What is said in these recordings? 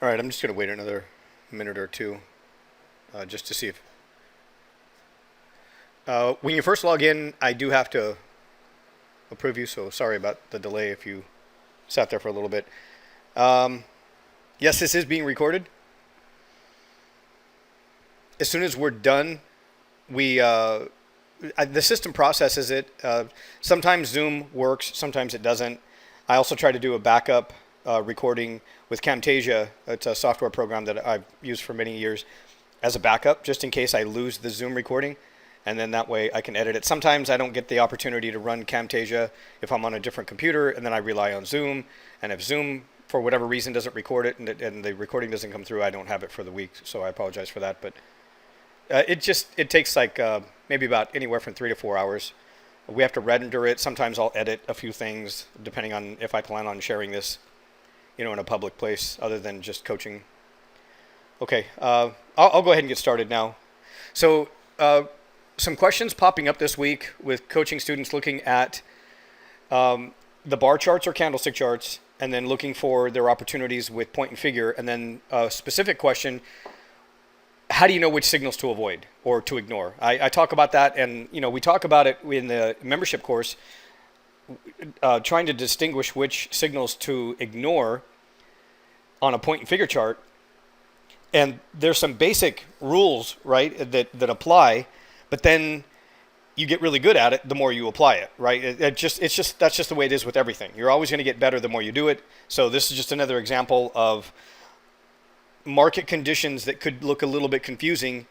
All right, I'm just going to wait another minute or two just to see if... when you first log in, I do have to approve you, so sorry about the delay if you sat there for a little bit. Yes, this is being recorded. As soon as we're done, the system processes it. Sometimes Zoom works, sometimes it doesn't. I also try to do a backup recording with Camtasia. It's a software program that I've used for many years as a backup, just in case I lose the Zoom recording. And then that way I can edit it. Sometimes I don't get the opportunity to run Camtasia if I'm on a different computer, and then I rely on Zoom. And if Zoom, for whatever reason, doesn't record it and the recording doesn't come through, I don't have it for the week. So I apologize for that. But it takes like maybe about anywhere from 3 to 4 hours. We have to render it. Sometimes I'll edit a few things depending on if I plan on sharing this, in a public place other than just coaching. Okay, I'll go ahead and get started now. So some questions popping up this week with coaching students looking at the bar charts or candlestick charts, and then looking for their opportunities with point and figure, and then a specific question: how do you know which signals to avoid or to ignore? I talk about that, and we talk about it in the membership course, trying to distinguish which signals to ignore on a point and figure chart. And there's some basic rules, right, that apply, but then you get really good at it the more you apply it, right? That's just the way it is with everything. You're always going to get better the more you do it. So this is just another example of market conditions that could look a little bit confusing,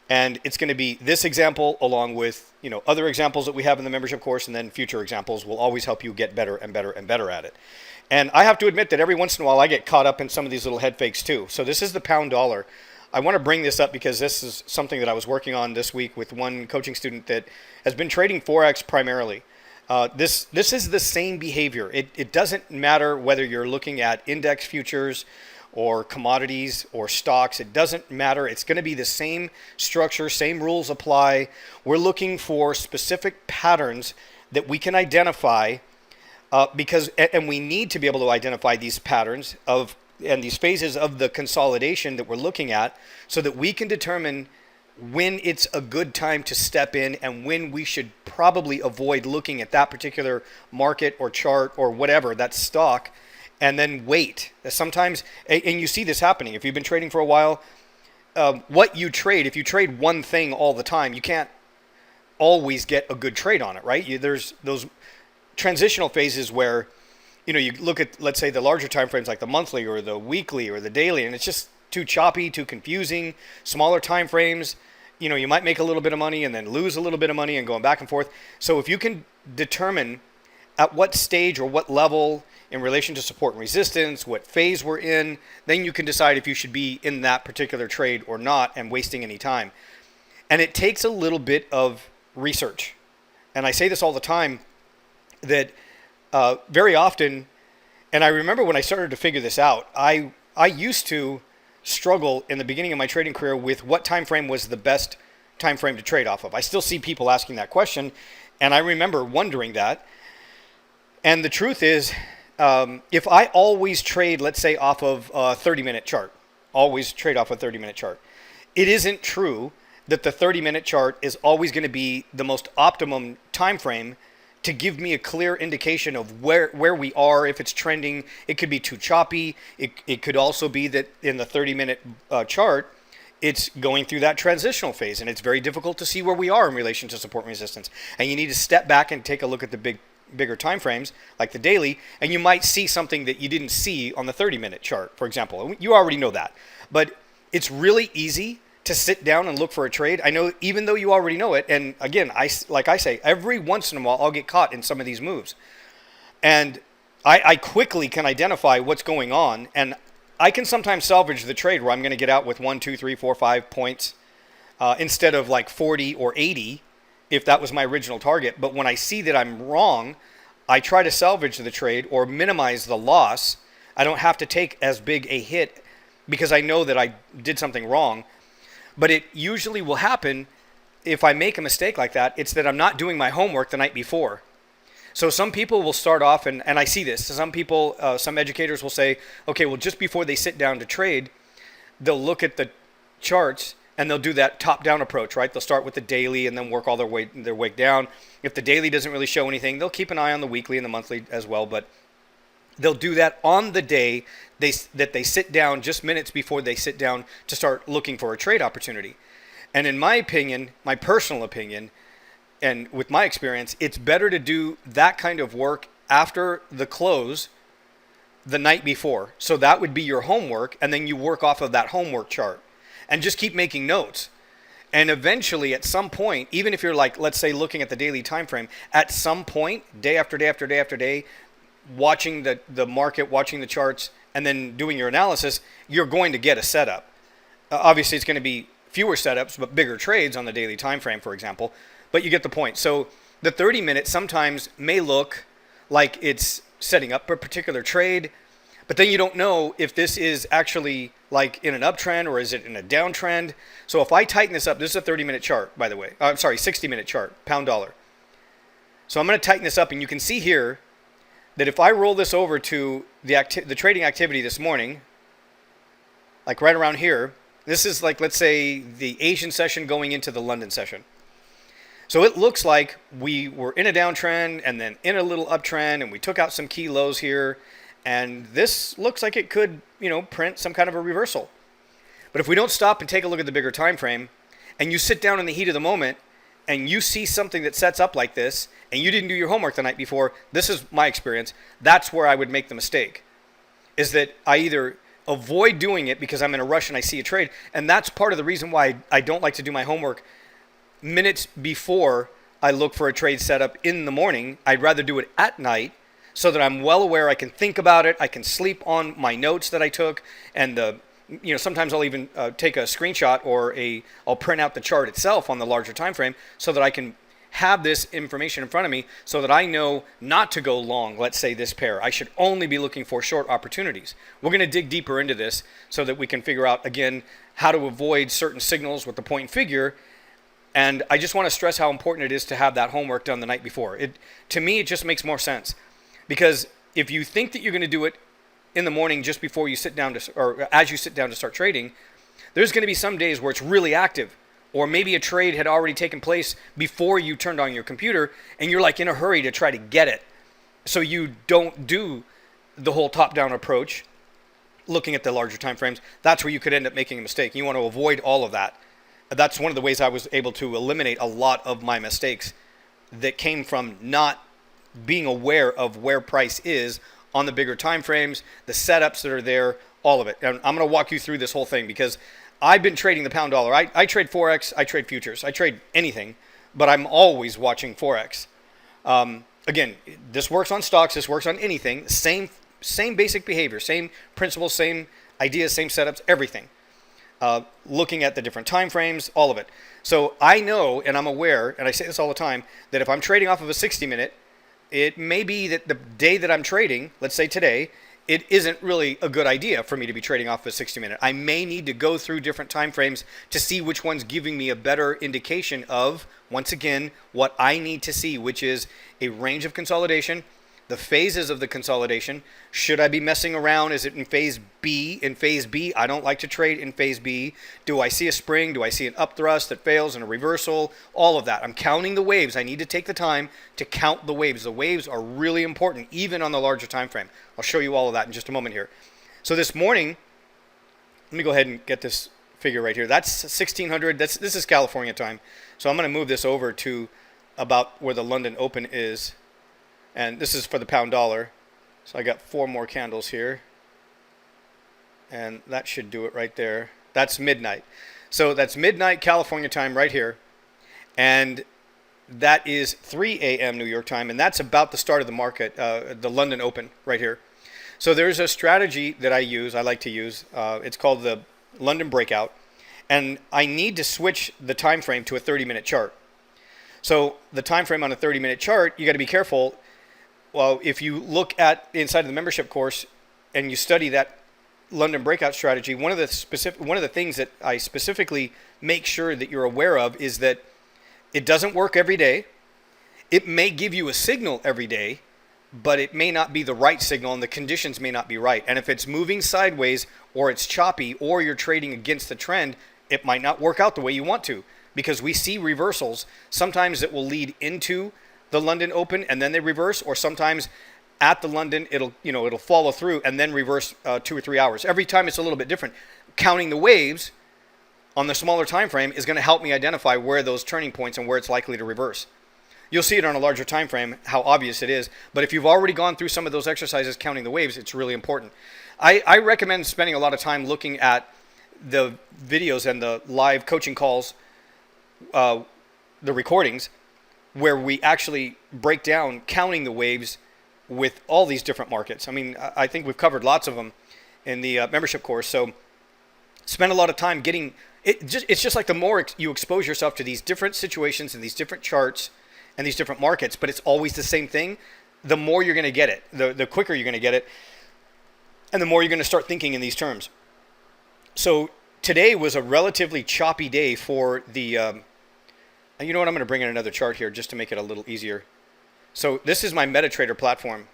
and it's going to be this example along with other examples that we have in the membership course, and then future examples will always help you get better and better and better at it. And I have to admit that every once in a while I get caught up in some of these little head fakes too. So this is the pound dollar. I want to bring this up because this is something that I was working on this week with one coaching student that has been trading Forex primarily. This is the same behavior. It doesn't matter whether you're looking at index futures or commodities or stocks. It doesn't matter. It's going to be the same structure, same rules apply. We're looking for specific patterns that we can identify and we need to be able to identify these patterns and these phases of the consolidation that we're looking at, so that we can determine when it's a good time to step in and when we should probably avoid looking at that particular market or chart or whatever, that stock, and then wait. Sometimes, and you see this happening, if you've been trading for a while, what you trade, if you trade one thing all the time, you can't always get a good trade on it, right? There's those transitional phases where you look at, let's say, the larger time frames like the monthly or the weekly or the daily, and it's just too choppy, too confusing. Smaller time frames, you might make a little bit of money and then lose a little bit of money and going back and forth. So if you can determine at what stage or what level in relation to support and resistance, what phase we're in, then you can decide if you should be in that particular trade or not and wasting any time. And it takes a little bit of research. And I say this all the time, that very often, and I remember when I started to figure this out, I used to struggle in the beginning of my trading career with what time frame was the best time frame to trade off of. I still see people asking that question, and I remember wondering that. And the truth is, if I always trade, let's say, off of a 30-minute chart, it isn't true that the 30-minute chart is always going to be the most optimum time frame to give me a clear indication of where we are. If it's trending, it could be too choppy. It could also be that in the 30-minute chart, it's going through that transitional phase, and it's very difficult to see where we are in relation to support and resistance. And you need to step back and take a look at the bigger time frames, like the daily, and you might see something that you didn't see on the 30-minute chart, for example. You already know that. But it's really easy to sit down and look for a trade. I know, even though you already know it, and again, like I say, every once in a while I'll get caught in some of these moves. And I quickly can identify what's going on, and I can sometimes salvage the trade where I'm going to get out with 1, 2, 3, 4, 5 points instead of like 40 or 80 if that was my original target. But when I see that I'm wrong, I try to salvage the trade or minimize the loss. I don't have to take as big a hit because I know that I did something wrong. But it usually will happen if I make a mistake like that. It's that I'm not doing my homework the night before. So some people will start off, and I see this. Some people, some educators will say, okay, well, just before they sit down to trade, they'll look at the charts and they'll do that top-down approach, right? They'll start with the daily and then work all their way down. If the daily doesn't really show anything, they'll keep an eye on the weekly and the monthly as well, but they'll do that on the day that they sit down, just minutes before they sit down to start looking for a trade opportunity. And in my opinion, my personal opinion, and with my experience, it's better to do that kind of work after the close the night before. So that would be your homework, and then you work off of that homework chart and just keep making notes. And eventually, at some point, even if you're like, let's say, looking at the daily time frame, at some point, day after day after day after day, watching the market, watching the charts, and then doing your analysis, you're going to get a setup. Obviously, it's going to be fewer setups, but bigger trades on the daily time frame, for example. But you get the point. So the 30 minutes sometimes may look like it's setting up a particular trade, but then you don't know if this is actually like in an uptrend or is it in a downtrend. So if I tighten this up, this is a 30-minute chart, by the way. I'm sorry, 60-minute chart, pound dollar. So I'm going to tighten this up, and you can see here that if I roll this over to the trading activity this morning, like right around here, this is like, let's say, the Asian session going into the London session. So it looks like we were in a downtrend and then in a little uptrend, and we took out some key lows here. And this looks like it could, print some kind of a reversal. But if we don't stop and take a look at the bigger time frame, and you sit down in the heat of the moment, and you see something that sets up like this, and you didn't do your homework the night before, this is my experience, that's where I would make the mistake. Is that I either avoid doing it because I'm in a rush and I see a trade, and that's part of the reason why I don't like to do my homework minutes before I look for a trade setup in the morning. I'd rather do it at night, so that I'm well aware, I can think about it, I can sleep on my notes that I took, and sometimes I'll even take a screenshot or I'll print out the chart itself on the larger time frame so that I can have this information in front of me so that I know not to go long, let's say this pair. I should only be looking for short opportunities. We're going to dig deeper into this so that we can figure out, again, how to avoid certain signals with the point and figure. And I just want to stress how important it is to have that homework done the night before. To me, it just makes more sense. Because if you think that you're going to do it in the morning just before you sit down or as you sit down to start trading, there's going to be some days where it's really active, or maybe a trade had already taken place before you turned on your computer and you're like in a hurry to try to get it. So you don't do the whole top-down approach, looking at the larger time frames. That's where you could end up making a mistake. You want to avoid all of that. That's one of the ways I was able to eliminate a lot of my mistakes that came from not being aware of where price is on the bigger time frames, the setups that are there, all of it. And I'm going to walk you through this whole thing because I've been trading the pound dollar. I trade Forex, I trade futures, I trade anything, but I'm always watching Forex. Again, this works on stocks, this works on anything. Same basic behavior, same principles, same ideas, same setups, everything. Looking at the different time frames, all of it. So I know, and I'm aware, and I say this all the time, that if I'm trading off of a 60-minute, it may be that the day that I'm trading, let's say today, it isn't really a good idea for me to be trading off a 60-minute. I may need to go through different time frames to see which one's giving me a better indication of, once again, what I need to see, which is a range of consolidation, the phases of the consolidation. Should I be messing around? Is it in phase B? In phase B, I don't like to trade in phase B. Do I see a spring? Do I see an up thrust that fails and a reversal? All of that. I'm counting the waves. I need to take the time to count the waves. The waves are really important, even on the larger time frame. I'll show you all of that in just a moment here. So this morning, let me go ahead and get this figure right here. That's 1600. This is California time. So I'm going to move this over to about where the London Open is. And this is for the pound dollar. So I got 4 more candles here. And that should do it right there. That's midnight. So that's midnight California time right here. And that is 3 a.m. New York time. And that's about the start of the market, the London Open right here. So there's a strategy that I like to use. It's called the London Breakout. And I need to switch the time frame to a 30-minute chart. So the time frame on a 30-minute chart, you got to be careful. Well, if you look at inside of the membership course and you study that London Breakout strategy, one of the things that I specifically make sure that you're aware of is that it doesn't work every day. it may give you a signal every day, but it may not be the right signal and the conditions may not be right. And if it's moving sideways or it's choppy or you're trading against the trend, it might not work out the way you want to, because we see reversals. Sometimes it will lead into the London Open and then they reverse, or sometimes at the London it'll follow through and then reverse 2 or 3 hours. Every time it's a little bit different. Counting the waves on the smaller time frame is going to help me identify where those turning points and where it's likely to reverse. You'll see it on a larger time frame, how obvious it is. But if you've already gone through some of those exercises counting the waves, it's really important. I recommend spending a lot of time looking at the videos and the live coaching calls, the recordings, where we actually break down counting the waves with all these different markets. I mean, I think we've covered lots of them in the membership course. So spend a lot of time getting it. It's just like the more you expose yourself to these different situations and these different charts and these different markets, but it's always the same thing, the more you're going to get it, the quicker you're going to get it, and the more you're going to start thinking in these terms. So today was a relatively choppy day for the, you know what, I'm going to bring in another chart here just to make it a little easier. So this is my MetaTrader platform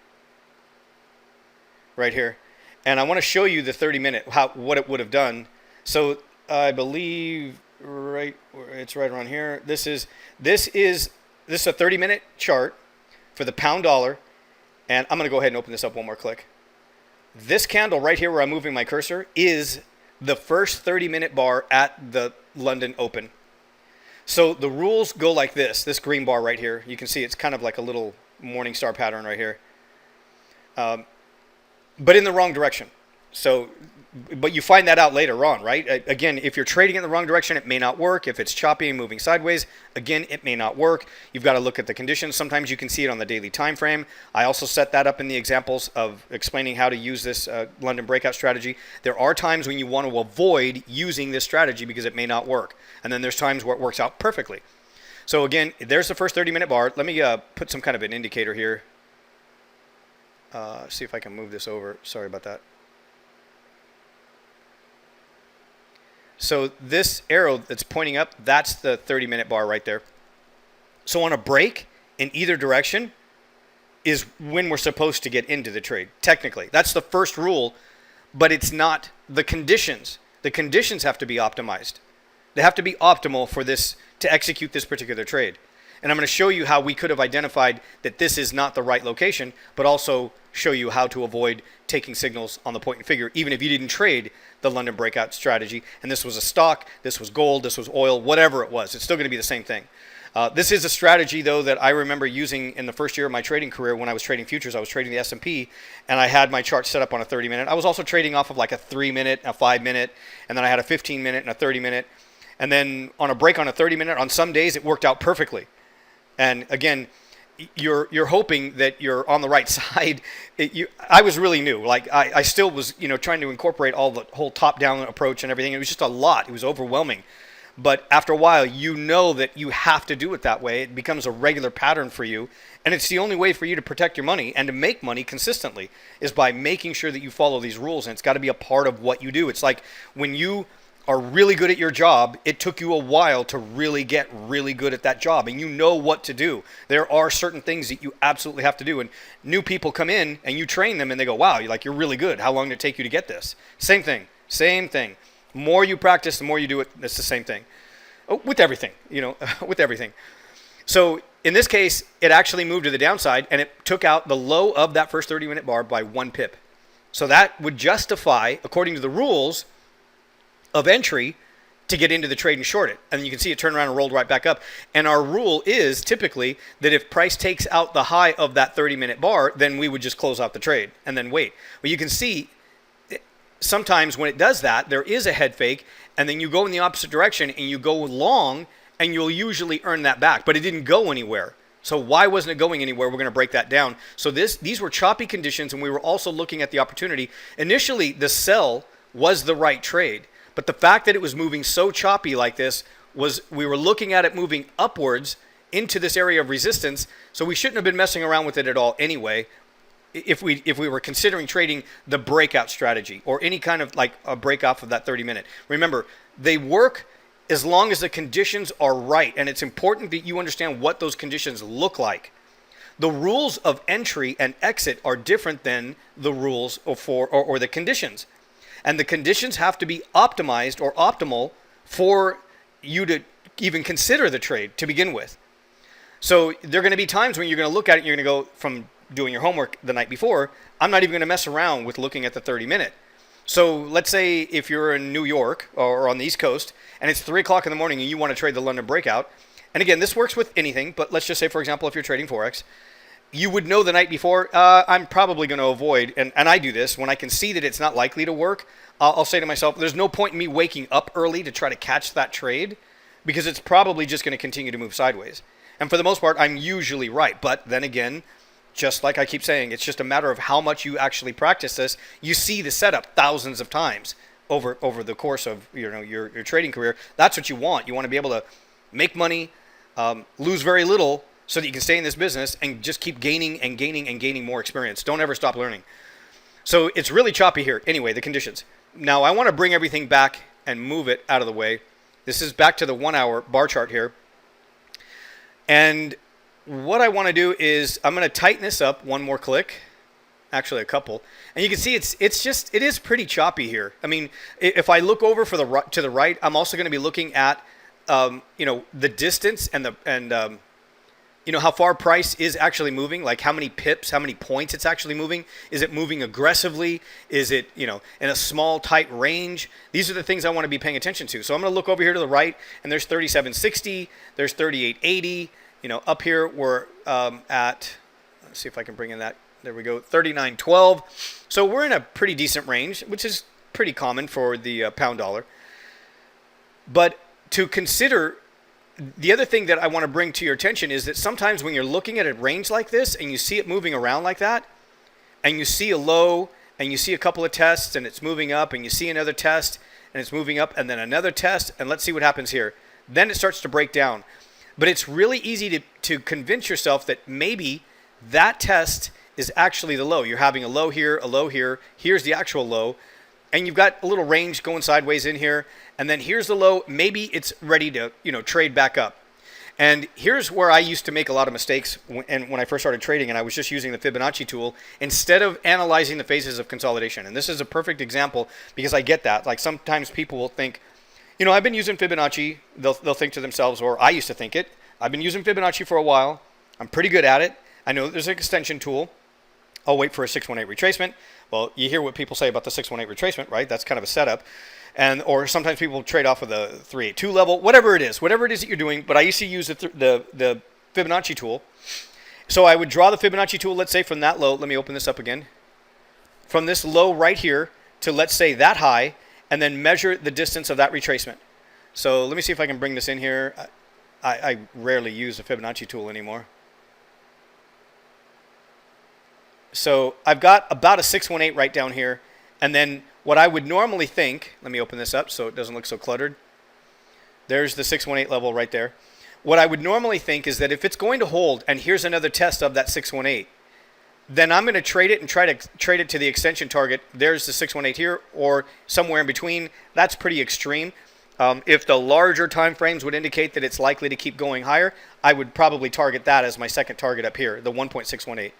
right here. And I want to show you the 30-minute, what it would have done. So I believe it's right around here. This is a 30-minute chart for the pound dollar. And I'm going to go ahead and open this up one more click. This candle right here where I'm moving my cursor is the first 30-minute bar at the London Open. So the rules go like this green bar right here. You can see it's kind of like a little morning star pattern right here. But in the wrong direction. So, but you find that out later on, right? Again, if you're trading in the wrong direction, it may not work. If it's choppy and moving sideways, again, it may not work. You've got to look at the conditions. Sometimes you can see it on the daily time frame. I also set that up in the examples of explaining how to use this London Breakout strategy. There are times when you want to avoid using this strategy because it may not work. And then there's times where it works out perfectly. So again, there's the first 30-minute bar. Let me put some kind of an indicator here. See if I can move this over. Sorry about that. So this arrow that's pointing up, that's the 30-minute bar right there. So on a break in either direction is when we're supposed to get into the trade, technically. That's the first rule, but it's not the conditions. The conditions have to be optimized. They have to be optimal for this to execute this particular trade. And I'm going to show you how we could have identified that this is not the right location, but also show you how to avoid taking signals on the point and figure, even if you didn't trade the London Breakout strategy. And this was a stock, this was gold, this was oil, whatever it was. It's still going to be the same thing. This is a strategy, though, that I remember using in the first year of my trading career when I was trading futures. I was trading the S&P, and I had my chart set up on a 30-minute. I was also trading off of like a 3-minute, a 5-minute, and then I had a 15-minute and a 30-minute. And then on a break on a 30-minute, on some days it worked out perfectly. And again, you're hoping that you're on the right side. I was really new. Like I still was, trying to incorporate all the whole top-down approach and everything. It was just a lot. It was overwhelming. But after a while, you know that you have to do it that way. It becomes a regular pattern for you. And it's the only way for you to protect your money and to make money consistently is by making sure that you follow these rules. And it's got to be a part of what you do. It's like when you are really good at your job, it took you a while to really get really good at that job, and you know what to do. There are certain things that you absolutely have to do, and new people come in and you train them and they go, wow, you're really good. How long did it take you to get this? Same thing. The more you practice, the more you do it. It's the same thing with everything, with everything. So in this case, it actually moved to the downside and it took out the low of that first 30-minute bar by 1 pip. So that would justify, according to the rules of entry, to get into the trade and short it. And you can see it turned around and rolled right back up. And our rule is typically that if price takes out the high of that 30-minute bar, then we would just close out the trade and then wait. But you can see sometimes when it does that, there is a head fake, and then you go in the opposite direction and you go long, and you'll usually earn that back. But it didn't go anywhere. So why wasn't it going anywhere? We're going to break that down. So these were choppy conditions, and we were also looking at the opportunity. Initially, the sell was the right trade. But the fact that it was moving so choppy like this was we were looking at it moving upwards into this area of resistance. So we shouldn't have been messing around with it at all anyway if we were considering trading the breakout strategy or any kind of like a break off of that 30-minute. Remember, they work as long as the conditions are right. And it's important that you understand what those conditions look like. The rules of entry and exit are different than the rules or the conditions. And the conditions have to be optimized or optimal for you to even consider the trade to begin with. So there are going to be times when you're going to look at it and you're going to go from doing your homework the night before, I'm not even going to mess around with looking at the 30-minute. So let's say if you're in New York or on the East Coast and it's 3 o'clock in the morning and you want to trade the London Breakout, and again, this works with anything, but let's just say, for example, if you're trading Forex, you would know the night before, I'm probably going to avoid, and I do this, when I can see that it's not likely to work, I'll say to myself, there's no point in me waking up early to try to catch that trade because it's probably just going to continue to move sideways. And for the most part, I'm usually right. But then again, just like I keep saying, it's just a matter of how much you actually practice this. You see the setup thousands of times over the course of your trading career. That's what you want. You want to be able to make money, lose very little, so that you can stay in this business and just keep gaining and gaining and gaining more experience. Don't ever stop learning. So it's really choppy here. Anyway, the conditions. Now I want to bring everything back and move it out of the way. This is back to the 1 hour bar chart here. And what I want to do is I'm going to tighten this up one more click. Actually, a couple. And you can see it is pretty choppy here. I mean, if I look over to the right, I'm also going to be looking at the distance and how far price is actually moving, like how many pips, how many points it's actually moving. Is it moving aggressively? Is it, in a small, tight range? These are the things I want to be paying attention to. So I'm going to look over here to the right, and there's 37.60, there's 38.80. Up here we're at, let's see if I can bring in that. There we go, 39.12. So we're in a pretty decent range, which is pretty common for the pound dollar. But to consider, the other thing that I want to bring to your attention is that sometimes when you're looking at a range like this and you see it moving around like that, and you see a low and you see a couple of tests and it's moving up, and you see another test and it's moving up, and then another test, and let's see what happens here. Then it starts to break down. But it's really easy to convince yourself that maybe that test is actually the low. You're having a low here, here's the actual low, and you've got a little range going sideways in here, and then here's the low. Maybe it's ready to trade back up. And here's where I used to make a lot of mistakes when I first started trading, and I was just using the Fibonacci tool instead of analyzing the phases of consolidation. And this is a perfect example because I get that. Like sometimes people will think, I've been using Fibonacci. They'll think to themselves, or I used to think it, I've been using Fibonacci for a while. I'm pretty good at it. I know there's an extension tool. I'll wait for a 618 retracement. Well, you hear what people say about the 618 retracement, right? That's kind of a setup. Or sometimes people trade off of the 382 level, whatever it is that you're doing. But I used to use the Fibonacci tool. So I would draw the Fibonacci tool, let's say from that low. Let me open this up again. From this low right here to, let's say, that high, and then measure the distance of that retracement. So let me see if I can bring this in here. I rarely use the Fibonacci tool anymore. So I've got about a 618 right down here. And then what I would normally think, let me open this up so it doesn't look so cluttered. There's the 618 level right there. What I would normally think is that if it's going to hold, and here's another test of that 618, then I'm going to trade it and try to trade it to the extension target. There's the 618 here, or somewhere in between. That's pretty extreme. If the larger time frames would indicate that it's likely to keep going higher, I would probably target that as my second target up here, the 1.618,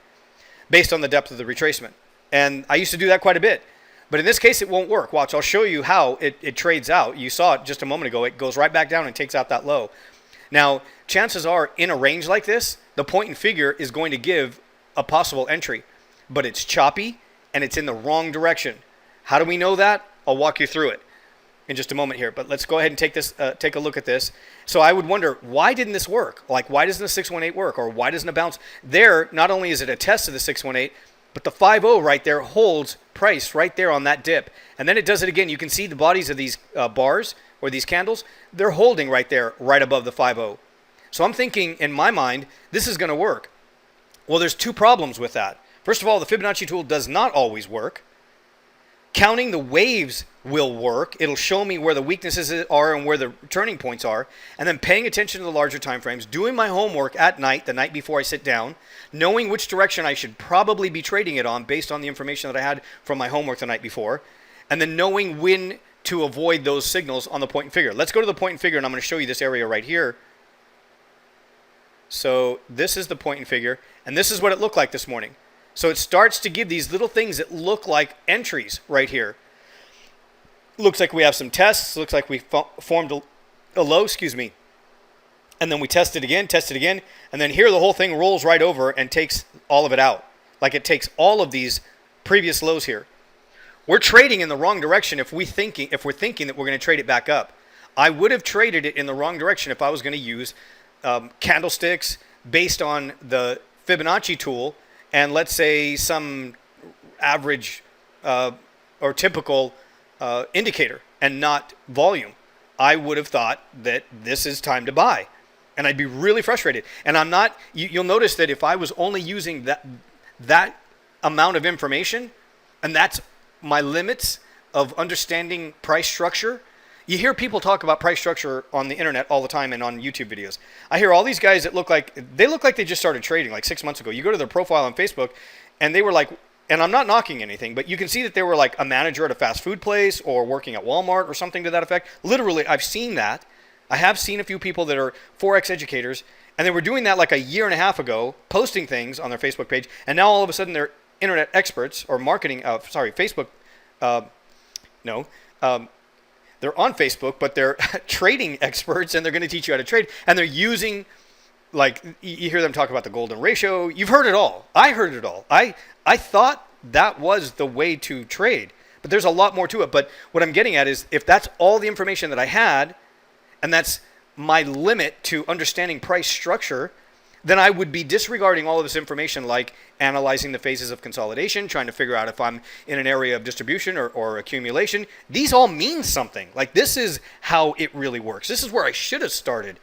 based on the depth of the retracement. And I used to do that quite a bit. But in this case, it won't work. Watch, I'll show you how it trades out. You saw it just a moment ago. It goes right back down and takes out that low. Now, chances are, in a range like this, the point and figure is going to give a possible entry. But it's choppy, and it's in the wrong direction. How do we know that? I'll walk you through it in just a moment here. But let's go ahead and take a look at this. So I would wonder, why didn't this work? Like, why doesn't the 618 work? Or why doesn't it bounce? There, not only is it a test of the 618, but the 5.0 right there holds price right there on that dip. And then it does it again. You can see the bodies of these bars or these candles. They're holding right there, right above the 5.0. So I'm thinking, in my mind, this is going to work. Well, there's two problems with that. First of all, the Fibonacci tool does not always work. Counting the waves will work. It'll show me where the weaknesses are and where the turning points are. And then paying attention to the larger time frames, doing my homework at night, the night before I sit down, knowing which direction I should probably be trading it on based on the information that I had from my homework the night before, and then knowing when to avoid those signals on the point and figure. Let's go to the point and figure, and I'm going to show you this area right here. So this is the point and figure, and this is what it looked like this morning. So it starts to give these little things that look like entries right here. Looks like we have some tests. Looks like we formed a low, and then we test it again, and then here the whole thing rolls right over and takes all of it out. Like it takes all of these previous lows here. We're trading in the wrong direction if we're thinking that we're going to trade it back up. I would have traded it in the wrong direction if I was going to use candlesticks based on the Fibonacci tool and let's say some average or typical indicator and not volume. I would have thought that this is time to buy, and I'd be really frustrated. And I'm not. You'll notice that if I was only using that amount of information, and that's my limits of understanding price structure. You hear people talk about price structure on the internet all the time and on YouTube videos. I hear all these guys that look like they just started trading like 6 months ago. You go to their profile on Facebook, and they were like, and I'm not knocking anything, but you can see that they were like a manager at a fast food place or working at Walmart or something to that effect. Literally, I've seen that. I have seen a few people that are Forex educators, and they were doing that like a year and a half ago, posting things on their Facebook page, and now all of a sudden they're internet experts or marketing, Facebook, they're on Facebook, but they're trading experts, and they're going to teach you how to trade, and they're using, like, you hear them talk about the golden ratio. You've heard it all. I heard it all. I thought that was the way to trade, but there's a lot more to it. But what I'm getting at is if that's all the information that I had, and that's my limit to understanding price structure, then I would be disregarding all of this information, like analyzing the phases of consolidation, trying to figure out if I'm in an area of distribution or accumulation. These all mean something. Like, this is how it really works. This is where I should have started.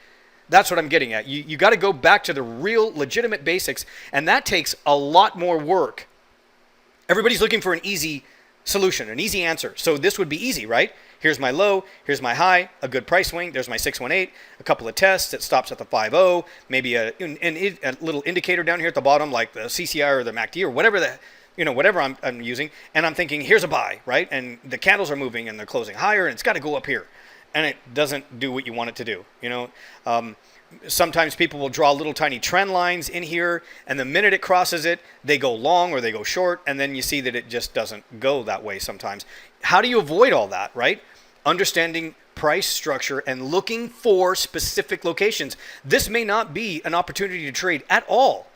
That's what I'm getting at. You got to go back to the real legitimate basics, and that takes a lot more work. Everybody's looking for an easy solution, an easy answer. So this would be easy, right? Here's my low, here's my high, a good price swing, there's my 618, a couple of tests, it stops at the 5.0, maybe a little indicator down here at the bottom like the CCI or the MACD or whatever whatever I'm using, and I'm thinking here's a buy, right? And the candles are moving and they're closing higher, and it's got to go up here, and it doesn't do what you want it to do. Sometimes people will draw little tiny trend lines in here, and the minute it crosses it, they go long or they go short, and then you see that it just doesn't go that way sometimes. How do you avoid all that, right? Understanding price structure and looking for specific locations. This may not be an opportunity to trade at all.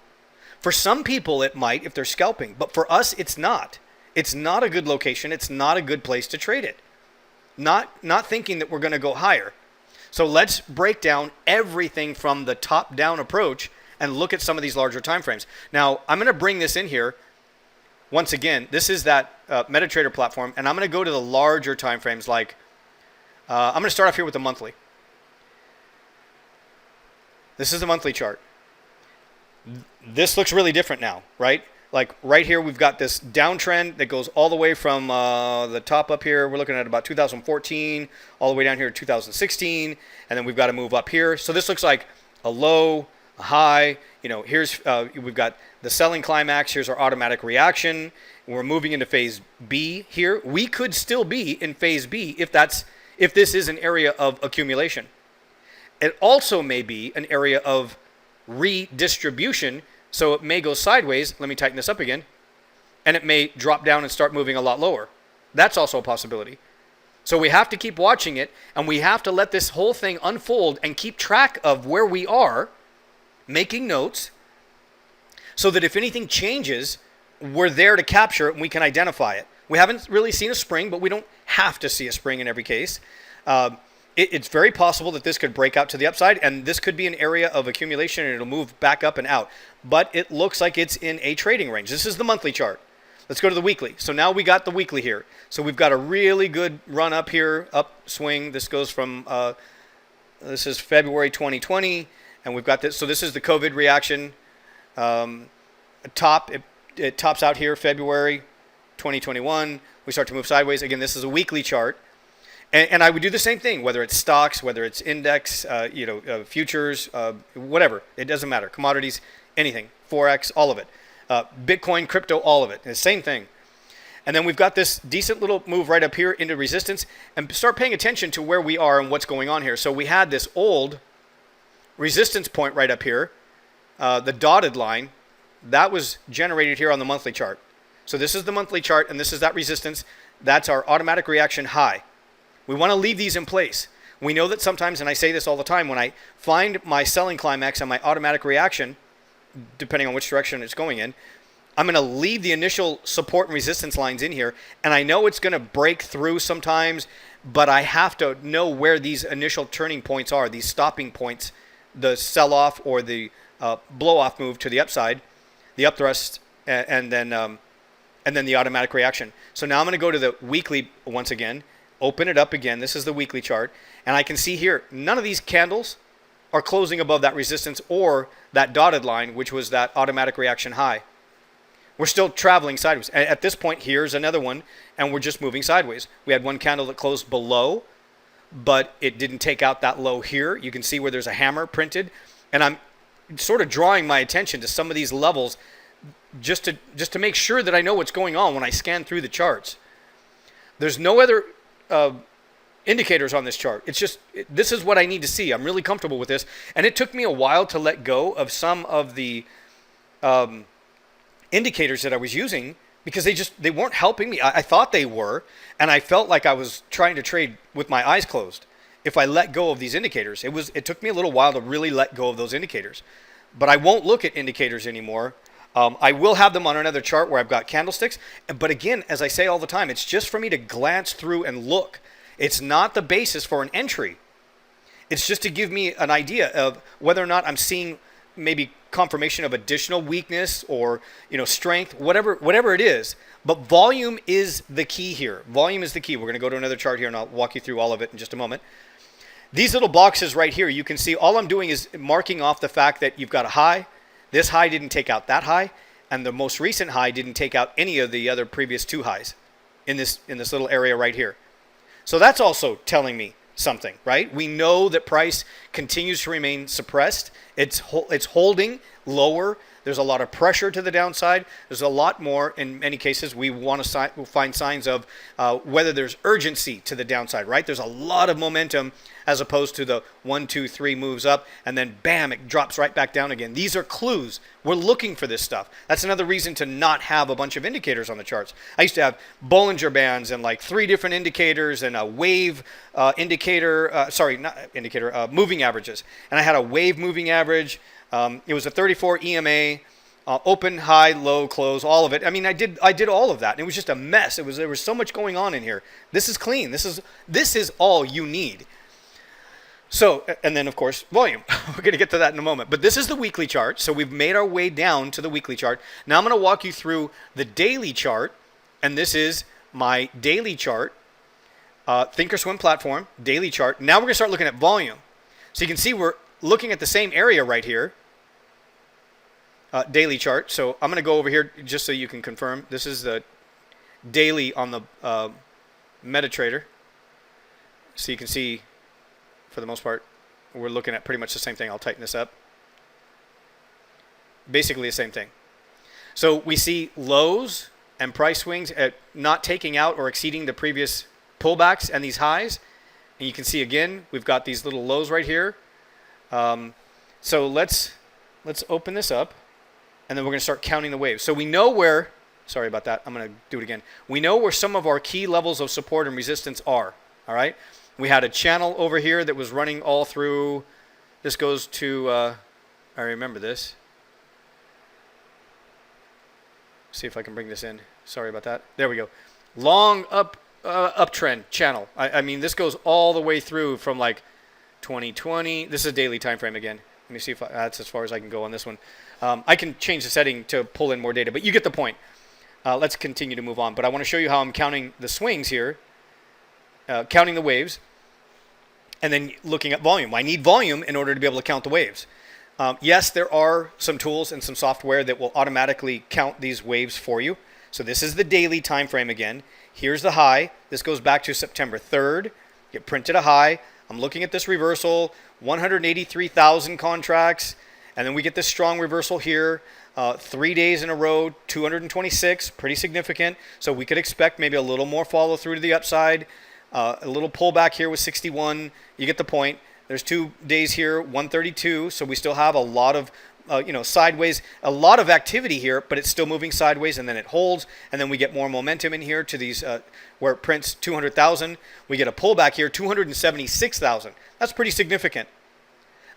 For some people it might if they're scalping, but for us it's not. It's not a good location. It's not a good place to trade it. Not thinking that we're going to go higher. So let's break down everything from the top-down approach and look at some of these larger time frames. Now, I'm going to bring this in here. Once again, this is that MetaTrader platform, and I'm going to go to the larger time frames. Like, I'm going to start off here with the monthly. This is the monthly chart. This looks really different now, right? Like right here, we've got this downtrend that goes all the way from the top up here. We're looking at about 2014, all the way down here to 2016, and then we've got to move up here. So this looks like a low, a high. Here's we've got the selling climax. Here's our automatic reaction. We're moving into phase B here. We could still be in phase B if this is an area of accumulation. It also may be an area of redistribution. So it may go sideways. Let me tighten this up again. And it may drop down and start moving a lot lower. That's also a possibility. So we have to keep watching it, and we have to let this whole thing unfold and keep track of where we are, making notes, so that if anything changes, we're there to capture it and we can identify it. We haven't really seen a spring, but we don't have to see a spring in every case. It's very possible that this could break out to the upside, and this could be an area of accumulation, and it'll move back up and out. But it looks like it's in a trading range. This is the monthly chart. Let's go to the weekly. So now we got the weekly here. So we've got a really good run up here, upswing. This goes from, this is February 2020, and we've got this. So this is the COVID reaction. It tops out here, February 2021. We start to move sideways. Again, this is a weekly chart. And I would do the same thing, whether it's stocks, whether it's index, futures, whatever. It doesn't matter. Commodities, anything. Forex, all of it. Bitcoin, crypto, all of it. The same thing. And then we've got this decent little move right up here into resistance, and start paying attention to where we are and what's going on here. So we had this old resistance point right up here, the dotted line, that was generated here on the monthly chart. So this is the monthly chart, and this is that resistance. That's our automatic reaction high. We want to leave these in place. We know that sometimes, and I say this all the time, when I find my selling climax and my automatic reaction, depending on which direction it's going in, I'm going to leave the initial support and resistance lines in here, and I know it's going to break through sometimes, but I have to know where these initial turning points are, these stopping points, the sell-off or the blow-off move to the upside, the upthrust, and then the automatic reaction. So now I'm going to go to the weekly once again, open it up again. This is the weekly chart, and I can see here none of these candles are closing above that resistance or that dotted line, which was that automatic reaction high. We're still traveling sideways. At this point, here's another one, and we're just moving sideways. We had one candle that closed below, but it didn't take out that low here. You can see where there's a hammer printed, and I'm sort of drawing my attention to some of these levels just to make sure that I know what's going on when I scan through the charts. There's no other indicators on this chart. It's just, this is what I need to see. I'm really comfortable with this, and it took me a while to let go of some of the indicators that I was using because they weren't helping me. I thought they were, and I felt like I was trying to trade with my eyes closed. If I let go of these indicators, it took me a little while to really let go of those indicators. But I won't look at indicators anymore. I will have them on another chart where I've got candlesticks. But again, as I say all the time, it's just for me to glance through and look. It's not the basis for an entry. It's just to give me an idea of whether or not I'm seeing maybe confirmation of additional weakness or strength, whatever it is. But volume is the key here. Volume is the key. We're going to go to another chart here, and I'll walk you through all of it in just a moment. These little boxes right here, you can see all I'm doing is marking off the fact that you've got a high. This high didn't take out that high, and the most recent high didn't take out any of the other previous two highs in this little area right here. So that's also telling me something, right? We know that price continues to remain suppressed. It's holding lower. There's a lot of pressure to the downside. There's a lot more. In many cases, we want to find signs of whether there's urgency to the downside, right? There's a lot of momentum as opposed to the 1, 2, 3 moves up, and then bam, it drops right back down again. These are clues. We're looking for this stuff. That's another reason to not have a bunch of indicators on the charts. I used to have Bollinger Bands and like 3 different indicators and a wave moving averages. And I had a wave moving average. It was a 34 EMA, open, high, low, close, all of it. I mean, I did all of that, and it was just a mess. There was so much going on in here. This is clean. This is all you need. So, and then of course, volume. We're going to get to that in a moment. But this is the weekly chart. So we've made our way down to the weekly chart. Now I'm going to walk you through the daily chart, and this is my daily chart. Thinkorswim platform, daily chart. Now we're going to start looking at volume. So you can see we're looking at the same area right here. Daily chart. So I'm going to go over here just so you can confirm. This is the daily on the MetaTrader. So you can see, for the most part, we're looking at pretty much the same thing. I'll tighten this up. Basically the same thing. So we see lows and price swings at not taking out or exceeding the previous pullbacks and these highs. And you can see again, we've got these little lows right here. So let's open this up, and then we're going to start counting the waves. So we know where, sorry about that, I'm going to do it again. We know where some of our key levels of support and resistance are, all right? We had a channel over here that was running all through, this goes to, I remember this. See if I can bring this in. Sorry about that. There we go. Long uptrend channel. I mean, this goes all the way through from like 2020. This is a daily time frame again. Let me see if that's as far as I can go on this one. I can change the setting to pull in more data, but you get the point. Let's continue to move on. But I want to show you how I'm counting the swings here, counting the waves, and then looking at volume. I need volume in order to be able to count the waves. Yes, there are some tools and some software that will automatically count these waves for you. So this is the daily time frame again. Here's the high. This goes back to September 3rd. Get printed a high. I'm looking at this reversal, 183,000 contracts, and then we get this strong reversal here. 3 days in a row, 226, pretty significant. So we could expect maybe a little more follow through to the upside. A little pullback here with 61. You get the point. There's 2 days here, 132. So we still have a lot of, sideways, a lot of activity here, but it's still moving sideways, and then it holds, and then we get more momentum in here to these where it prints 200,000. We get a pullback here, 276,000. That's pretty significant.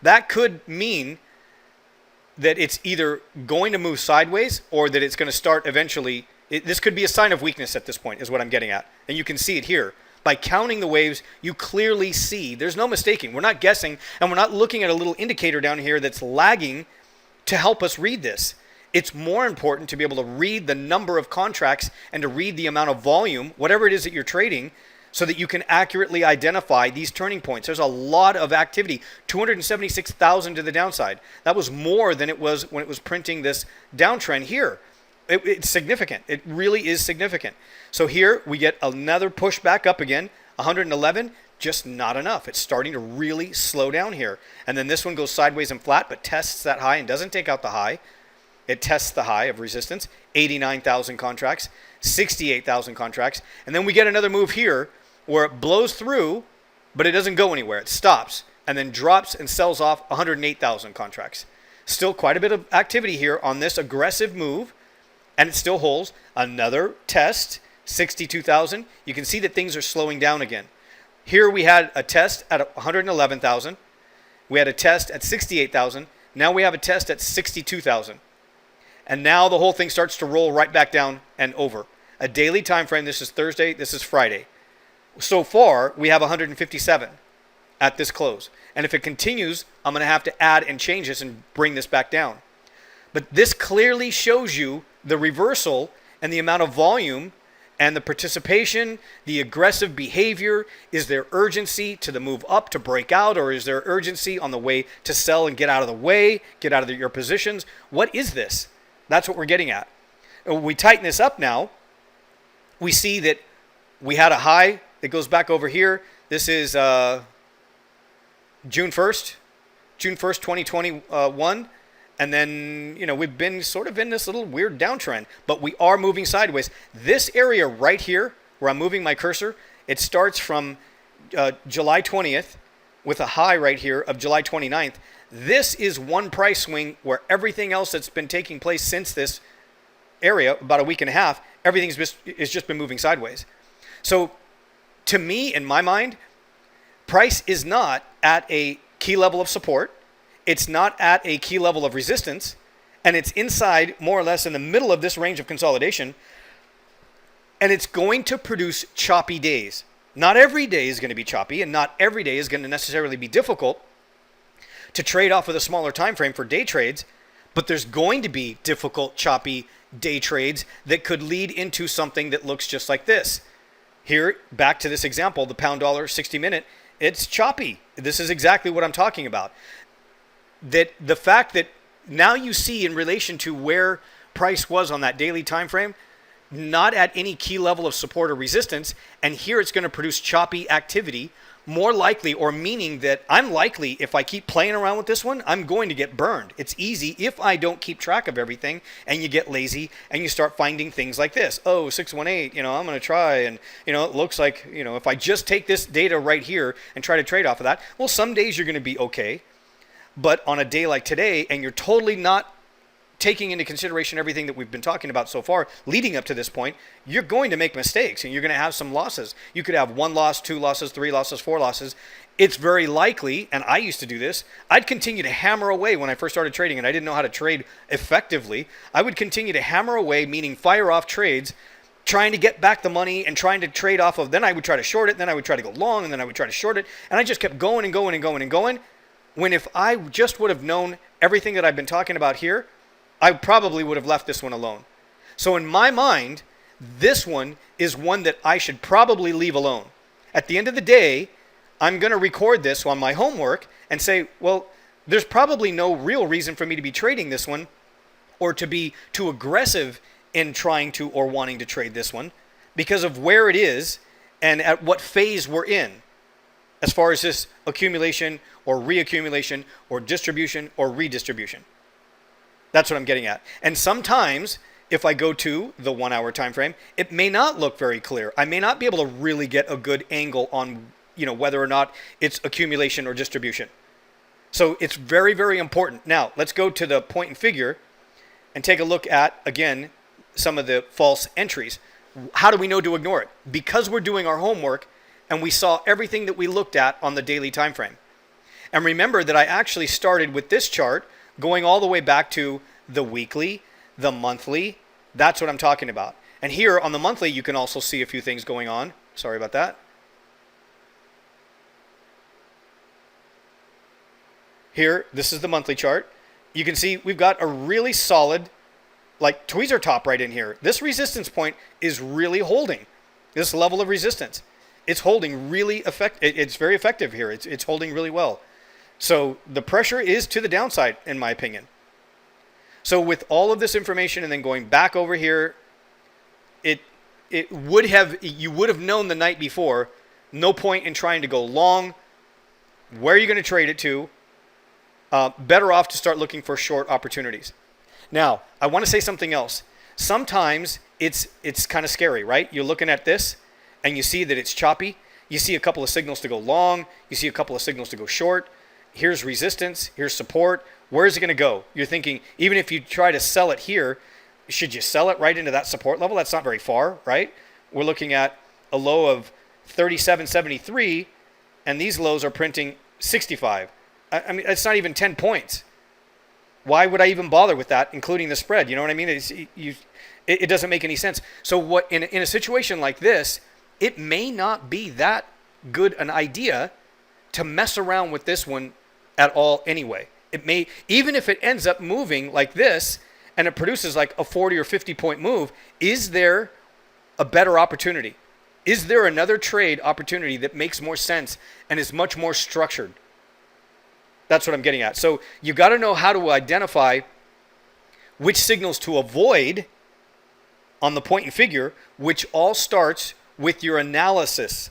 That could mean that it's either going to move sideways or that it's going to start eventually. This could be a sign of weakness at this point, is what I'm getting at. And you can see it here. By counting the waves, you clearly see. There's no mistaking. We're not guessing, and we're not looking at a little indicator down here that's lagging to help us read this. It's more important to be able to read the number of contracts and to read the amount of volume, whatever it is that you're trading, so that you can accurately identify these turning points. There's a lot of activity, 276,000 to the downside. That was more than it was when it was printing this downtrend here. It's significant. It really is significant. So here we get another push back up again, 111, just not enough. It's starting to really slow down here. And then this one goes sideways and flat, but tests that high and doesn't take out the high. It tests the high of resistance, 89,000 contracts, 68,000 contracts. And then we get another move here where it blows through, but it doesn't go anywhere. It stops and then drops and sells off 108,000 contracts. Still quite a bit of activity here on this aggressive move, and it still holds. Another test, 62,000. You can see that things are slowing down again. Here we had a test at 111,000. We had a test at 68,000. Now we have a test at 62,000. And now the whole thing starts to roll right back down and over. A daily time frame. This is Thursday. This is Friday. So far, we have 157 at this close. And if it continues, I'm going to have to add and change this and bring this back down. But this clearly shows you the reversal and the amount of volume and the participation, the aggressive behavior. Is there urgency to the move up to break out, or is there urgency on the way to sell and get out of the way, get out of your positions? What is this? That's what we're getting at. When we tighten this up now, we see that we had a high that goes back over here. This is June 1st, 2021. And then, we've been sort of in this little weird downtrend, but we are moving sideways. This area right here, where I'm moving my cursor, it starts from July 20th with a high right here of July 29th. This is one price swing where everything else that's been taking place since this area, about a week and a half, everything's just been moving sideways. So to me, in my mind, price is not at a key level of support. It's not at a key level of resistance, and it's inside more or less in the middle of this range of consolidation, and it's going to produce choppy days. Not every day is going to be choppy, and not every day is going to necessarily be difficult to trade off with a smaller time frame for day trades, but there's going to be difficult, choppy day trades that could lead into something that looks just like this. Here, back to this example, the pound dollar 60-minute, it's choppy. This is exactly what I'm talking about. That the fact that now you see in relation to where price was on that daily time frame, not at any key level of support or resistance, and here it's going to produce choppy activity, more likely, or meaning that I'm likely, if I keep playing around with this one, I'm going to get burned. It's easy if I don't keep track of everything, and you get lazy and you start finding things like this. Oh, 618, I'm going to try, and it looks like, if I just take this data right here and try to trade off of that, well, some days you're going to be okay. But on a day like today, and you're totally not taking into consideration everything that we've been talking about so far leading up to this point, you're going to make mistakes and you're going to have some losses. You could have 1 loss, 2 losses, 3 losses, 4 losses. It's very likely, and I used to do this, I'd continue to hammer away when I first started trading and I didn't know how to trade effectively. I would continue to hammer away, meaning fire off trades, trying to get back the money and trying to trade off of, then I would try to short it, then I would try to go long, and then I would try to short it. And I just kept going and going and going and going. When if I just would have known everything that I've been talking about here, I probably would have left this one alone. So in my mind, this one is one that I should probably leave alone. At the end of the day, I'm going to record this on my homework and say, well, there's probably no real reason for me to be trading this one or to be too aggressive in trying to or wanting to trade this one because of where it is and at what phase we're in as far as this accumulation or reaccumulation or distribution or redistribution. That's what I'm getting at. And sometimes if I go to the 1 hour time frame, it may not look very clear. I may not be able to really get a good angle on, whether or not it's accumulation or distribution. So it's very, very important. Now, let's go to the point and figure and take a look at, again, some of the false entries. How do we know to ignore it? Because we're doing our homework and we saw everything that we looked at on the daily time frame. And remember that I actually started with this chart going all the way back to the weekly, the monthly. That's what I'm talking about. And here on the monthly, you can also see a few things going on. Sorry about that. Here, this is the monthly chart. You can see we've got a really solid, like tweezer top right in here. This resistance point is really holding this level of resistance. It's holding really effective. It's very effective here. It's holding really well. So the pressure is to the downside, in my opinion. So with all of this information and then going back over here, you would have known the night before, no point in trying to go long. Where are you going to trade it to? Better off to start looking for short opportunities. Now, I want to say something else. Sometimes it's kind of scary, right? You're looking at this and you see that it's choppy. You see a couple of signals to go long. You see a couple of signals to go short. Here's resistance. Here's support. Where is it going to go? You're thinking, even if you try to sell it here, should you sell it right into that support level? That's not very far, right? We're looking at a low of 37.73, and these lows are printing 65. I mean, it's not even 10 points. Why would I even bother with that, including the spread? You know what I mean? It doesn't make any sense. So what in a situation like this, it may not be that good an idea to mess around with this one at all anyway. It may, even if it ends up moving like this and it produces like a 40 or 50 point move, is there a better opportunity? Is there another trade opportunity that makes more sense and is much more structured? That's what I'm getting at. So you got to know how to identify which signals to avoid on the point and figure, which all starts with your analysis.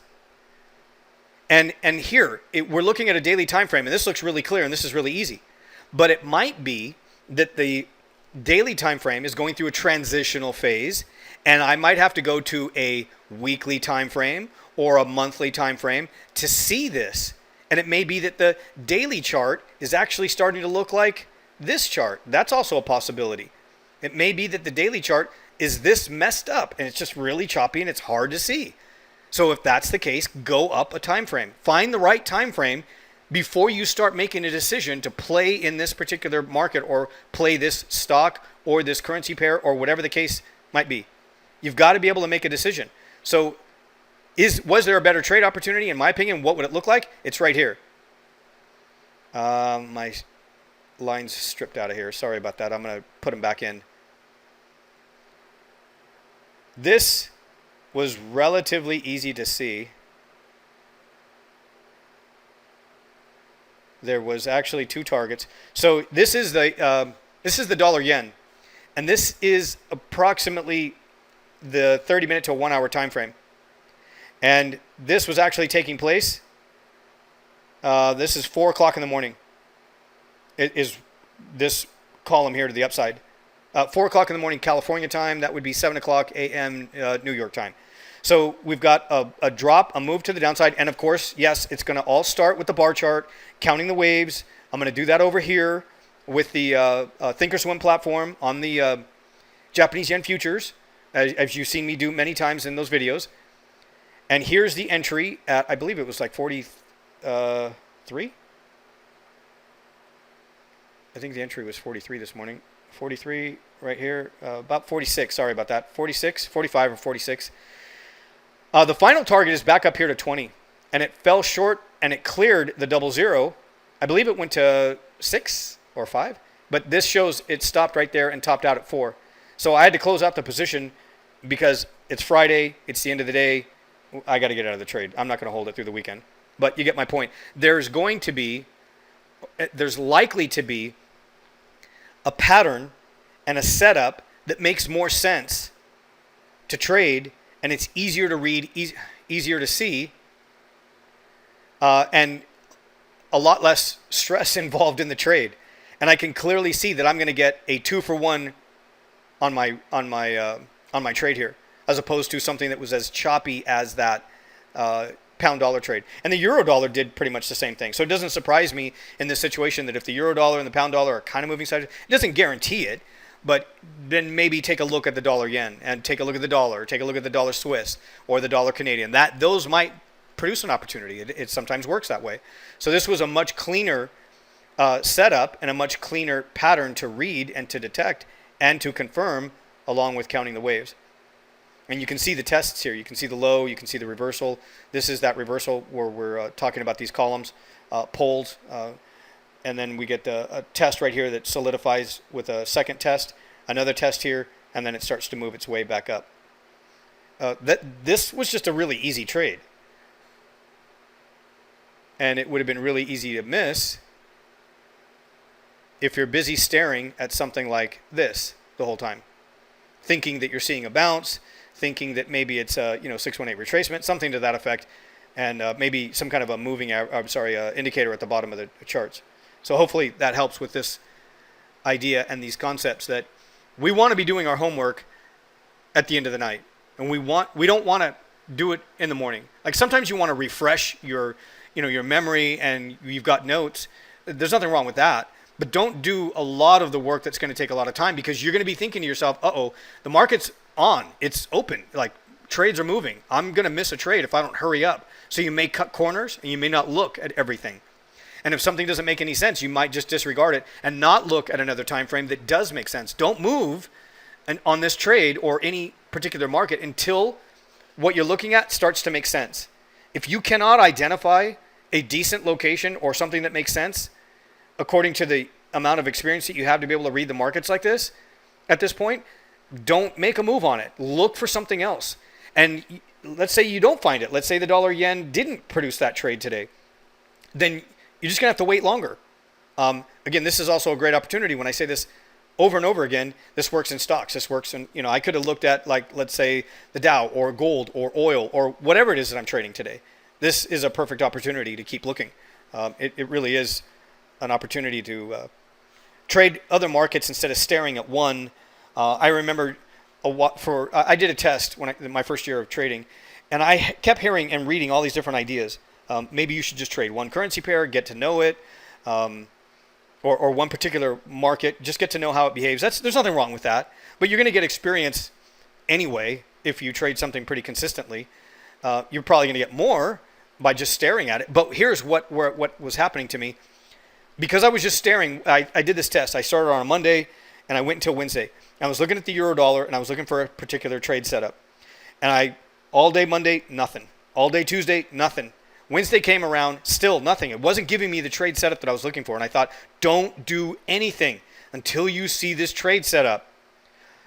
And here, we're looking at a daily time frame, and this looks really clear, and this is really easy. But it might be that the daily time frame is going through a transitional phase, and I might have to go to a weekly time frame or a monthly time frame to see this. And it may be that the daily chart is actually starting to look like this chart. That's also a possibility. It may be that the daily chart is this messed up, and it's just really choppy, and it's hard to see. So if that's the case, go up a time frame. Find the right time frame before you start making a decision to play in this particular market or play this stock or this currency pair or whatever the case might be. You've got to be able to make a decision. So was there a better trade opportunity? In my opinion, what would it look like? It's right here. My line's stripped out of here. Sorry about that. I'm going to put them back in. This was relatively easy to see. There was actually two targets. So this is the dollar yen, and this is approximately the 30-minute to 1 hour time frame. And this was actually taking place. This is 4 o'clock in the morning. It is this column here to the upside. 4 o'clock in the morning California time. That would be 7 o'clock a.m. New York time. So we've got a drop, a move to the downside. And of course, yes, it's going to all start with the bar chart, counting the waves. I'm going to do that over here with the Thinkorswim platform on the Japanese yen futures, as you've seen me do many times in those videos. And here's the entry at, I believe it was like 43. I think the entry was 43 this morning. 43 right here, about 46. Sorry about that. 46, 45 or 46. The final target is back up here to 20. And it fell short and it cleared the 00. I believe it went to 6 or 5. But this shows it stopped right there and topped out at 4. So I had to close out the position because it's Friday. It's the end of the day. I got to get out of the trade. I'm not going to hold it through the weekend. But you get my point. There's likely to be a pattern and a setup that makes more sense to trade, and it's easier to read, easier to see, and a lot less stress involved in the trade. and I can clearly see that I'm going to get a 2-for-1 on my trade here, as opposed to something that was as choppy as that pound dollar trade. And the euro dollar did pretty much the same thing. So it doesn't surprise me in this situation that if the euro dollar and the pound dollar are kind of moving sideways, it doesn't guarantee it, but then maybe take a look at the dollar yen and take a look at the dollar, take a look at the dollar Swiss or the dollar Canadian. Those might produce an opportunity. It sometimes works that way. So this was a much cleaner setup and a much cleaner pattern to read and to detect and to confirm, along with counting the waves. And you can see the tests here. You can see the low. You can see the reversal. This is that reversal where we're talking about these columns, poles. And then we get a test right here that solidifies with a second test, another test here, and then it starts to move its way back up. This was just a really easy trade. And it would have been really easy to miss if you're busy staring at something like this the whole time, thinking that you're seeing a bounce, thinking that maybe it's a 618 retracement, something to that effect, and maybe some kind of a moving indicator at the bottom of the charts. So hopefully that helps with this idea and these concepts that we want to be doing our homework at the end of the night, and we don't want to do it in the morning. Like sometimes you want to refresh your memory and you've got notes. There's nothing wrong with that. But don't do a lot of the work that's going to take a lot of time, because you're going to be thinking to yourself, the market's on. It's open. Like trades are moving. I'm going to miss a trade if I don't hurry up. So you may cut corners and you may not look at everything. And if something doesn't make any sense, you might just disregard it and not look at another time frame that does make sense. Don't move on this trade or any particular market until what you're looking at starts to make sense. If you cannot identify a decent location or something that makes sense, according to the amount of experience that you have to be able to read the markets like this, at this point, don't make a move on it. Look for something else. And let's say you don't find it. Let's say the dollar yen didn't produce that trade today. Then you're just going to have to wait longer. Again, this is also a great opportunity. When I say this over and over again, this works in stocks. This works in, I could have looked at, like, let's say the Dow or gold or oil or whatever it is that I'm trading today. This is a perfect opportunity to keep looking. It really is an opportunity to trade other markets instead of staring at one. I remember I did a test in my first year of trading, and I kept hearing and reading all these different ideas. Maybe you should just trade one currency pair, get to know it, or one particular market, just get to know how it behaves. There's nothing wrong with that, but you're going to get experience anyway if you trade something pretty consistently. You're probably going to get more by just staring at it. But here's what was happening to me. Because I was just staring, I did this test. I started on a Monday, and I went until Wednesday. I was looking at the euro dollar, and I was looking for a particular trade setup. And all day Monday, nothing. All day Tuesday, nothing. Wednesday came around, still nothing. It wasn't giving me the trade setup that I was looking for. And I thought, don't do anything until you see this trade setup.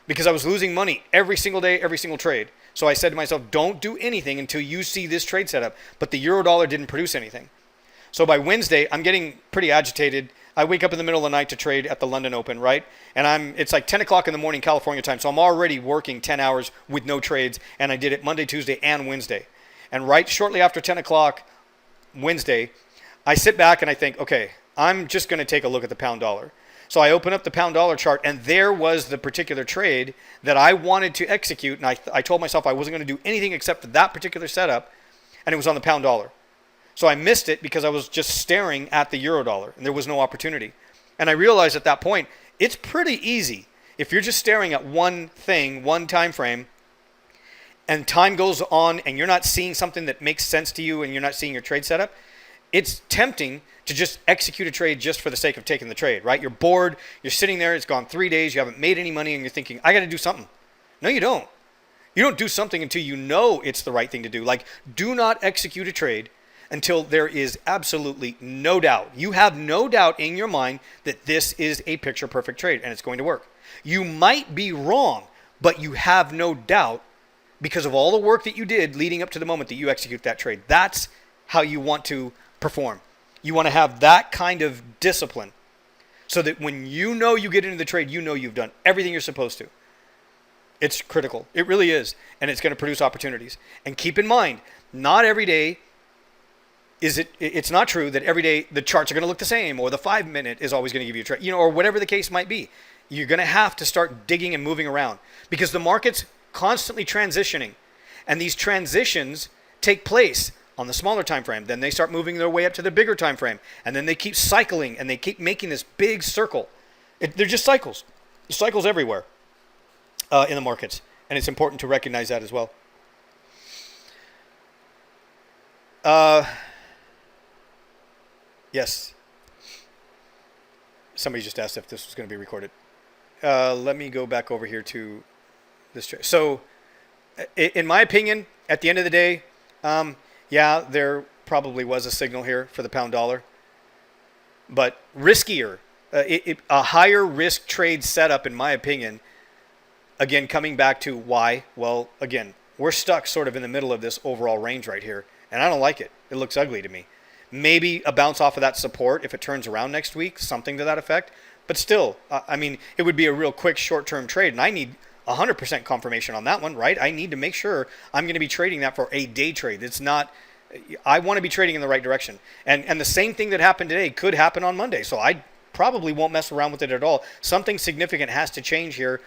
Because I was losing money every single day, every single trade. So I said to myself, don't do anything until you see this trade setup. But the euro dollar didn't produce anything. So by Wednesday, I'm getting pretty agitated. I wake up in the middle of the night to trade at the London Open, right? And it's like 10 o'clock in the morning California time. So I'm already working 10 hours with no trades. And I did it Monday, Tuesday, and Wednesday. And right shortly after 10 o'clock Wednesday, I sit back and I think, okay, I'm just going to take a look at the pound dollar. So I open up the pound dollar chart, and there was the particular trade that I wanted to execute. And I told myself I wasn't going to do anything except for that particular setup. And it was on the pound dollar. So I missed it because I was just staring at the euro dollar, and there was no opportunity. And I realized at that point, it's pretty easy. If you're just staring at one thing, one time frame, and time goes on and you're not seeing something that makes sense to you and you're not seeing your trade setup, it's tempting to just execute a trade just for the sake of taking the trade, right? You're bored, you're sitting there, it's gone 3 days, you haven't made any money, and you're thinking, I got to do something. No, you don't. You don't do something until you know it's the right thing to do. Like, do not execute a trade until there is absolutely no doubt. You have no doubt in your mind that this is a picture-perfect trade and it's going to work. You might be wrong, but you have no doubt because of all the work that you did leading up to the moment that you execute that trade. That's how you want to perform. You want to have that kind of discipline so that when you know you get into the trade, you know you've done everything you're supposed to. It's critical. It really is. And it's going to produce opportunities. And keep in mind, not every day It's not true that every day the charts are going to look the same, or the 5-minute is always going to give you a trade, or whatever the case might be. You're going to have to start digging and moving around because the market's constantly transitioning, and these transitions take place on the smaller time frame. Then they start moving their way up to the bigger time frame, and then they keep cycling and they keep making this big circle. They're just cycles everywhere in the markets, and it's important to recognize that as well. Yes. Somebody just asked if this was going to be recorded. Let me go back over here to this trade. So, in my opinion, at the end of the day, yeah, there probably was a signal here for the pound dollar, but riskier, a higher risk trade setup, in my opinion. Again, coming back to why, well, again, we're stuck sort of in the middle of this overall range right here, and I don't like it. It looks ugly to me. Maybe a bounce off of that support if it turns around next week, something to that effect. But still, I mean, it would be a real quick short-term trade, and I need 100% confirmation on that one, right? I need to make sure I'm going to be trading that for a day trade. It's not, I want to be trading in the right direction. And the same thing that happened today could happen on Monday, so I probably won't mess around with it at all. Something significant has to change here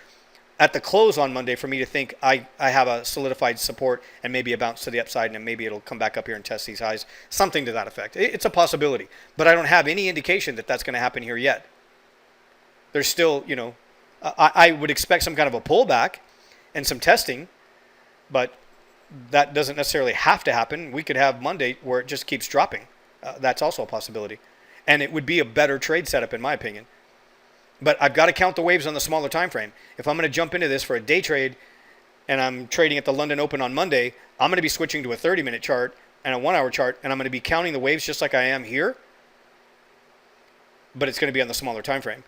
at the close on Monday for me to think I have a solidified support and maybe a bounce to the upside, and maybe it'll come back up here and test these highs, something to that effect. It's a possibility, but I don't have any indication that that's going to happen here yet. There's still, I would expect some kind of a pullback and some testing, but that doesn't necessarily have to happen. We could have Monday where it just keeps dropping. That's also a possibility, and it would be a better trade setup in my opinion. But I've got to count the waves on the smaller time frame. If I'm going to jump into this for a day trade and I'm trading at the London Open on Monday, I'm going to be switching to a 30-minute chart and a 1-hour chart, and I'm going to be counting the waves just like I am here, but it's going to be on the smaller time frame.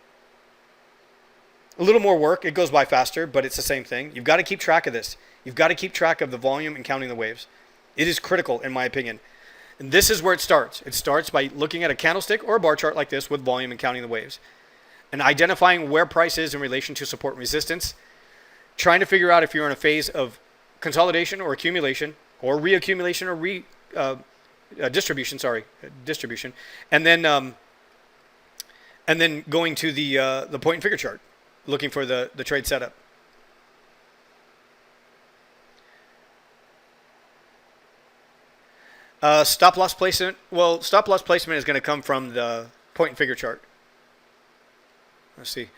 A little more work. It goes by faster, but it's the same thing. You've got to keep track of this. You've got to keep track of the volume and counting the waves. It is critical, in my opinion. And this is where it starts. It starts by looking at a candlestick or a bar chart like this with volume and counting the waves, and identifying where price is in relation to support and resistance, trying to figure out if you're in a phase of consolidation or accumulation or reaccumulation or distribution, and then going to the point and figure chart, looking for the trade setup. Stop loss placement. Well, stop loss placement is going to come from the point and figure chart. Let's see.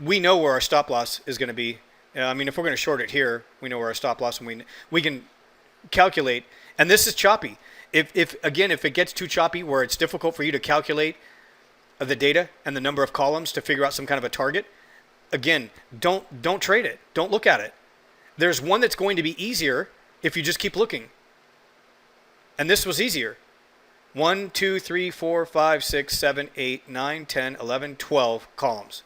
We know where our stop loss is going to be. I mean, if we're going to short it here, we know where our stop loss, and we can calculate. And this is choppy. If it gets too choppy where it's difficult for you to calculate the data and the number of columns to figure out some kind of a target, again, don't trade it. Don't look at it. There's one that's going to be easier if you just keep looking. And this was easier. 1, 2, 3, 4, 5, 6, 7, 8, 9, 10, 11, 12 columns.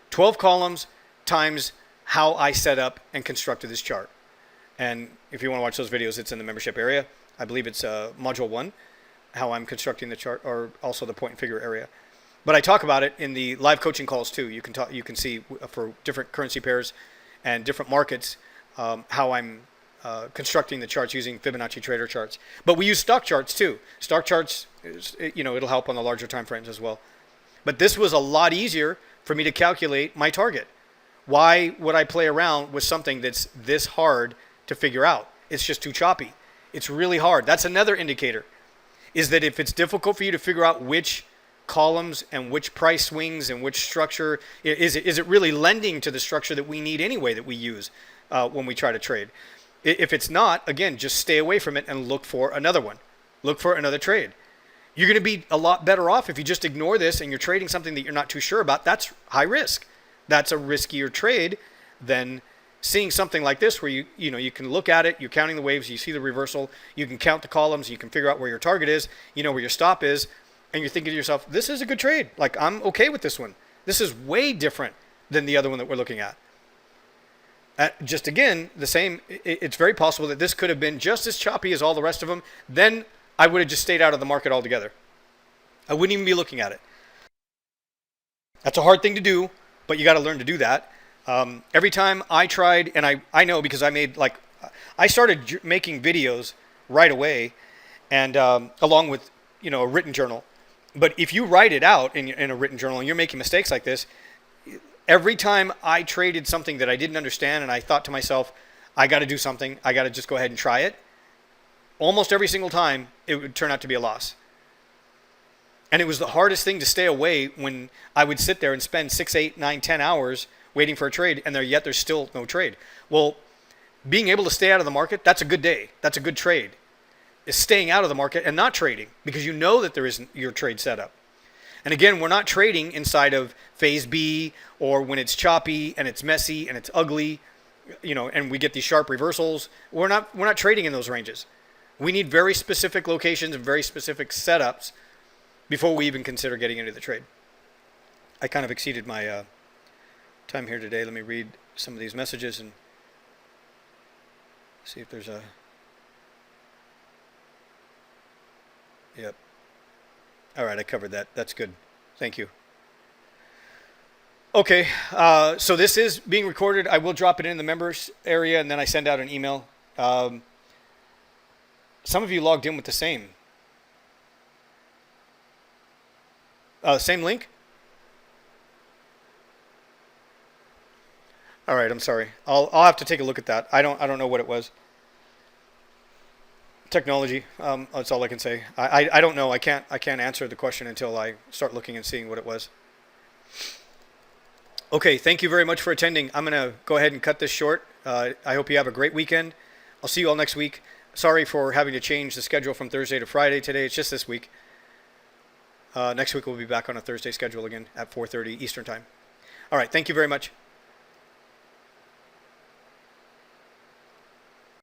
12 columns times how I set up and constructed this chart. And if you want to watch those videos, it's in the membership area. I believe it's module 1, how I'm constructing the chart, or also the point and figure area. But I talk about it in the live coaching calls too. You can see for different currency pairs and different markets how I'm constructing the charts using Fibonacci trader charts. But we use stock charts too. Stock charts, it'll help on the larger time frames as well. But this was a lot easier for me to calculate my target. Why would I play around with something that's this hard to figure out? It's just too choppy. It's really hard. That's another indicator, is that if it's difficult for you to figure out which columns and which price swings and which structure, is it really lending to the structure that we need anyway, that we use when we try to trade? If it's not, again, just stay away from it and look for another one. Look for another trade. You're going to be a lot better off if you just ignore this and you're trading something that you're not too sure about. That's high risk. That's a riskier trade than seeing something like this where you can look at it, you're counting the waves, you see the reversal, you can count the columns, you can figure out where your target is, you know where your stop is, and you're thinking to yourself, this is a good trade. Like, I'm okay with this one. This is way different than the other one that we're looking at. Just again, the same, it's very possible that this could have been just as choppy as all the rest of them. Then I would have just stayed out of the market altogether. I wouldn't even be looking at it. That's a hard thing to do, but you got to learn to do that. Every time I tried, and I know because I started making videos right away, and along with a written journal. But if you write it out in a written journal and you're making mistakes like this, every time I traded something that I didn't understand and I thought to myself, I got to do something, I got to just go ahead and try it, almost every single time it would turn out to be a loss. And it was the hardest thing to stay away when I would sit there and spend 6, 8, 9, 10 hours waiting for a trade, and yet there's still no trade. Well, being able to stay out of the market, that's a good day. That's a good trade. Is staying out of the market and not trading because you know that there isn't your trade set up. And again, we're not trading inside of phase B or when it's choppy and it's messy and it's ugly, and we get these sharp reversals. We're not trading in those ranges. We need very specific locations and very specific setups before we even consider getting into the trade. I kind of exceeded my time here today. Let me read some of these messages and see if there's a... Yep. All right, I covered that. That's good. Thank you. Okay, so this is being recorded. I will drop it in the members area, and then I send out an email. Some of you logged in with the same link. All right, I'm sorry. I'll have to take a look at that. I don't know what it was. Technology. That's all I can say. I don't know. I can't answer the question until I start looking and seeing what it was. Okay, thank you very much for attending. I'm going to go ahead and cut this short. I hope you have a great weekend. I'll see you all next week. Sorry for having to change the schedule from Thursday to Friday today. It's just this week. Next week we'll be back on a Thursday schedule again at 4:30 Eastern Time. All right, thank you very much.